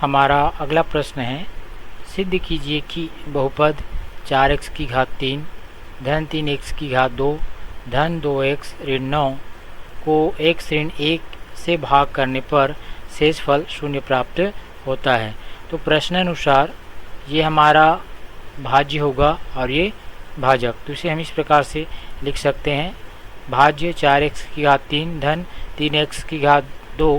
हमारा अगला प्रश्न है, सिद्ध कीजिए कि बहुपद 4x की घात 3 धन 3x की घात 2 धन 2x ऋण 9 को x ऋण 1 से भाग करने पर शेषफल 0 प्राप्त होता है। तो प्रश्नानुसार ये हमारा भाज्य होगा और ये भाजक। तो इसे हम इस प्रकार से लिख सकते हैं, भाज्य 4x की घात 3 धन 3x की घात 2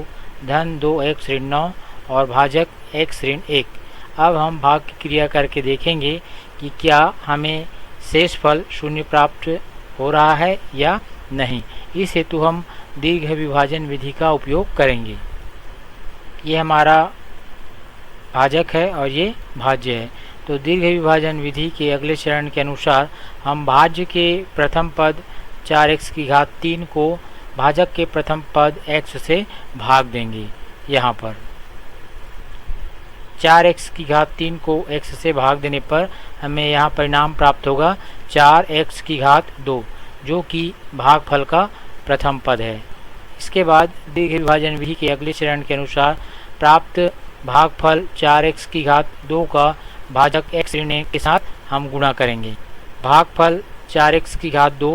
धन 2x ऋण 9 और भाजक x ऋण 1। अब हम भाग की क्रिया करके देखेंगे कि क्या हमें शेषफल 0 प्राप्त हो रहा है या नहीं। इस हेतु हम दीर्घ विभाजन विधि का उपयोग करेंगे। ये हमारा भाजक है और ये भाज्य है। तो दीर्घ विभाजन विधि के अगले चरण के अनुसार हम भाज्य के प्रथम पद 4x की घात 3 को भाजक के प्रथम पद x से भाग देंगे। यहाँ पर 4x की घात 3 को x से भाग देने पर हमें यहाँ परिणाम प्राप्त होगा 4x की घात 2, जो कि भागफल का प्रथम पद है। इसके बाद दीर्घ विभाजन विधि के अगले चरण के अनुसार प्राप्त भागफल 4x की घात 2 का भाजक x ऋण 1 के साथ हम गुणा करेंगे। भागफल 4x की घात 2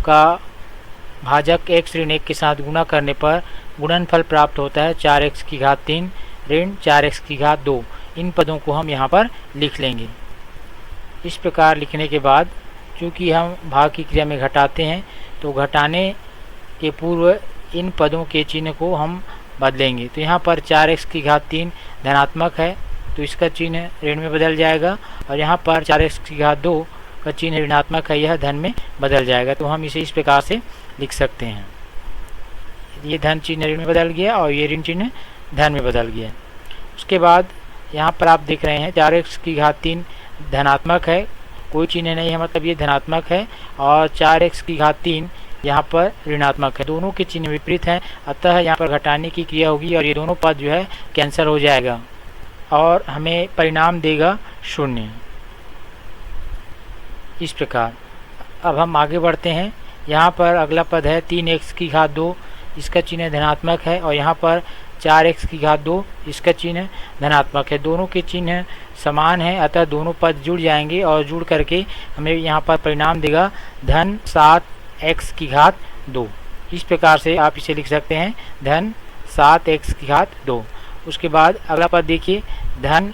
का भाजक x ऋण 1 के साथ गुणा करने पर गुणनफल प्राप्त होता है 4x की घात 3 ऋण 4x की घात 2। इन पदों को हम यहाँ पर लिख लेंगे। इस प्रकार लिखने के बाद चूँकि हम भाग की क्रिया में घटाते हैं, तो घटाने के पूर्व इन पदों के चिन्ह को हम बदलेंगे। तो यहाँ पर 4x की घात 3 धनात्मक है, तो इसका चिन्ह ऋण में बदल जाएगा, और यहाँ पर 4x की घात 2 का चिन्ह ऋणात्मक है, यह धन में बदल जाएगा। तो हम इसे इस प्रकार से लिख सकते हैं, ये धन चिन्ह ऋण में बदल गया और ये ऋण चिन्ह धन में बदल गया। उसके बाद यहाँ पर आप देख रहे हैं 4x की घात 3 धनात्मक है, कोई चिन्ह नहीं है, मतलब ये धनात्मक है, और 4x की घात 3 यहाँ पर ऋणात्मक है। दोनों के चिन्ह विपरीत हैं, अतः यहाँ पर घटाने की क्रिया होगी और ये दोनों पद जो है कैंसिल हो जाएगा और हमें परिणाम देगा 0। इस प्रकार अब हम आगे बढ़ते हैं। यहाँ पर अगला पद है 3x की घात 2, इसका चिन्ह धनात्मक है, और यहाँ पर 4x की घात 2, इसका चिन्ह धनात्मक है। दोनों के चिन्ह समान हैं, अतः दोनों पद जुड़ जाएंगे और जुड़ करके हमें यहाँ पर परिणाम देगा धन 7x की घात 2। इस प्रकार से आप इसे लिख सकते हैं, धन 7x की घात 2। उसके बाद अगला पद देखिए, धन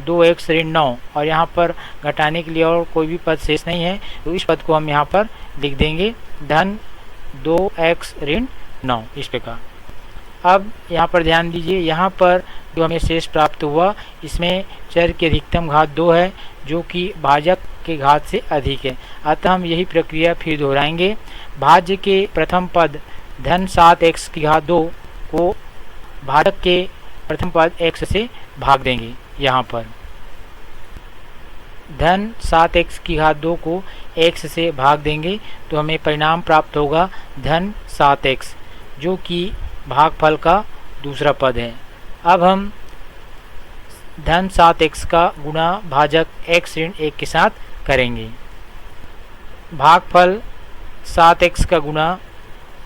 2x ऋण 9, और यहाँ पर घटाने के लिए और कोई भी पद शेष नहीं है, तो इस पद को हम यहाँ पर लिख देंगे धन 2x ऋण 9। इस प्रकार अब यहाँ पर ध्यान दीजिए, यहाँ पर जो हमें शेष प्राप्त हुआ इसमें चर की अधिकतम घात 2 है, जो कि भाजक के घात से अधिक है, अतः हम यही प्रक्रिया फिर दोहराएंगे। भाज्य के प्रथम पद धन 7x की घात 2 को भाजक के प्रथम पद x से भाग देंगे। यहाँ पर धन 7x की घात 2 को x से भाग देंगे, तो हमें परिणाम प्राप्त होगा धन 7x, जो कि भागफल का दूसरा पद है। अब हम धन 7x का गुणा भाजक x ऋण 1 के साथ करेंगे। भागफल 7x का गुणा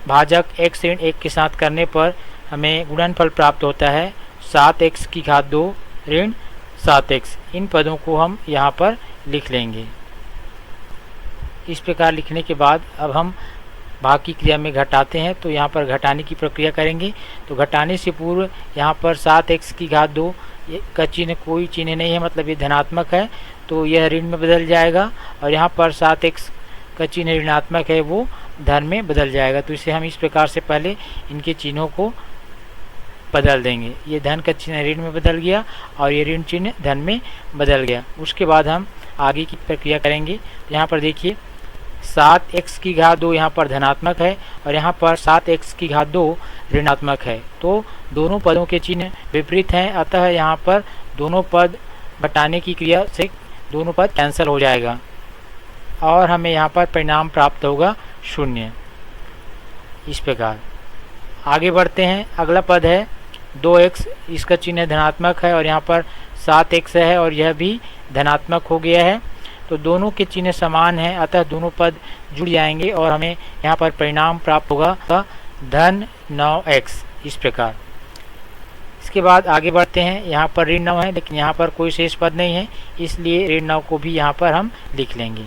भाजक x ऋण 1 के साथ करने पर हमें गुणनफल प्राप्त होता है 7x की घात 2 ऋण 7x। इन पदों को हम यहाँ पर लिख लेंगे। इस प्रकार लिखने के बाद अब हम भाग की क्रिया में घटाते हैं, तो यहाँ पर घटाने की प्रक्रिया करेंगे। तो घटाने से पूर्व यहाँ पर 7x की घात 2 का चिन्ह कोई चिन्ह नहीं है, मतलब ये धनात्मक है, तो यह ऋण में बदल जाएगा, और यहाँ पर 7x का चिन्ह ऋणात्मक है, वो धन में बदल जाएगा। तो इसे हम इस प्रकार से पहले इनके चिन्हों को बदल देंगे। ये धन का चिन्ह ऋण में बदल गया और ये ऋण चिन्ह धन में बदल गया। उसके बाद हम आगे की प्रक्रिया करेंगे। तो यहाँ पर देखिए 7x की घात 2 यहाँ पर धनात्मक है, और यहाँ पर 7x की घात 2 ऋणात्मक है, तो दोनों पदों के चिन्ह विपरीत हैं, अतः यहाँ पर दोनों पद घटाने की क्रिया से दोनों पद कैंसिल हो जाएगा और हमें यहाँ पर परिणाम प्राप्त होगा 0। इस प्रकार आगे बढ़ते हैं। अगला पद है 2x, इसका चिन्ह धनात्मक है, और यहाँ पर 7x है और यह भी धनात्मक हो गया है, तो दोनों के चिन्ह समान हैं, अतः दोनों पद जुड़ जाएंगे और हमें यहाँ पर परिणाम प्राप्त होगा धन 9x। इस प्रकार इसके बाद आगे बढ़ते हैं। यहाँ पर ऋण 9 है, लेकिन यहाँ पर कोई शेष पद नहीं है, इसलिए ऋण 9 को भी यहाँ पर हम लिख लेंगे।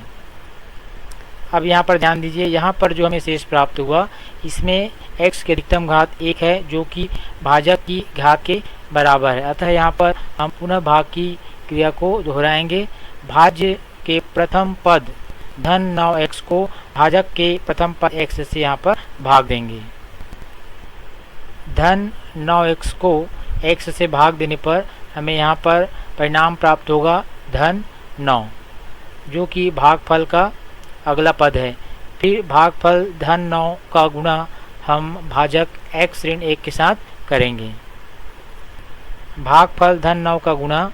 अब यहाँ पर ध्यान दीजिए, यहाँ पर जो हमें शेष प्राप्त हुआ इसमें x की अधिकतम घात 1 है, जो कि भाजक की घात के बराबर है। अतः यहाँ पर हम पुनः भाग की क्रिया को दोहराएंगे। भाज्य के प्रथम पद धन 9x को भाजक के प्रथम पद x से यहाँ पर भाग देंगे। धन 9x को x से भाग देने पर हमें यहाँ पर परिणाम प्राप्त होगा धन 9, जो कि भागफल का अगला पद है। फिर भागफल धन 9 का गुणा हम भाजक x ऋण 1 के साथ करेंगे। भागफल धन 9 का गुणा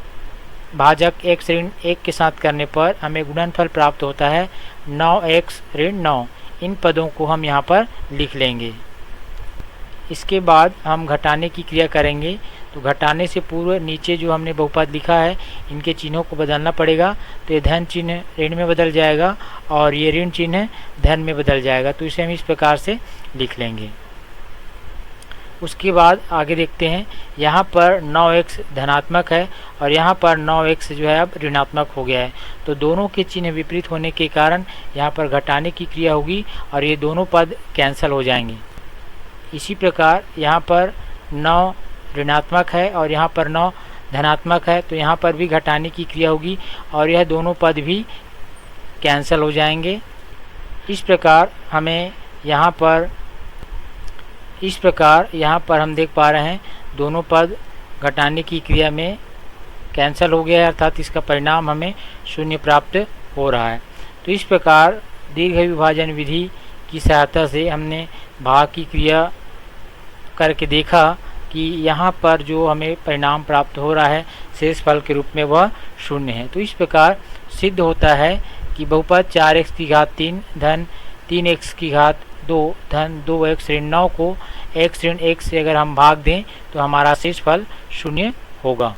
भाजक x ऋण 1 के साथ करने पर हमें गुणनफल प्राप्त होता है 9x ऋण 9। इन पदों को हम यहाँ पर लिख लेंगे। इसके बाद हम घटाने की क्रिया करेंगे। तो घटाने से पूर्व नीचे जो हमने बहुपद लिखा है इनके चिन्हों को बदलना पड़ेगा। तो ये धन चिन्ह ऋण में बदल जाएगा और ये ऋण चिन्ह धन में बदल जाएगा। तो इसे हम इस प्रकार से लिख लेंगे। उसके बाद आगे देखते हैं, यहाँ पर 9x धनात्मक है और यहाँ पर 9x जो है अब ऋणात्मक हो गया है। तो दोनों के चिन्ह विपरीत होने के कारण यहाँ पर घटाने की क्रिया होगी और ये दोनों पद कैंसिल हो जाएंगे। इसी प्रकार यहाँ पर 9 ऋणात्मक है और यहाँ पर 9 धनात्मक है, तो यहाँ पर भी घटाने की क्रिया होगी और यह दोनों पद भी कैंसिल हो जाएंगे। इस प्रकार यहाँ पर हम देख पा रहे हैं दोनों पद घटाने की क्रिया में कैंसिल हो गया है, अर्थात इसका परिणाम हमें 0 प्राप्त हो रहा है। तो इस प्रकार दीर्घ विभाजन विधि की सहायता से हमने भाग की क्रिया करके देखा कि यहाँ पर जो हमें परिणाम प्राप्त हो रहा है शेषफल के रूप में वह 0 है। तो इस प्रकार सिद्ध होता है कि बहुपद 4x की घात 3 धन 3x की घात 2 धन 2x ऋण 9 को x ऋण 1 से अगर हम भाग दें तो हमारा शेषफल 0 होगा।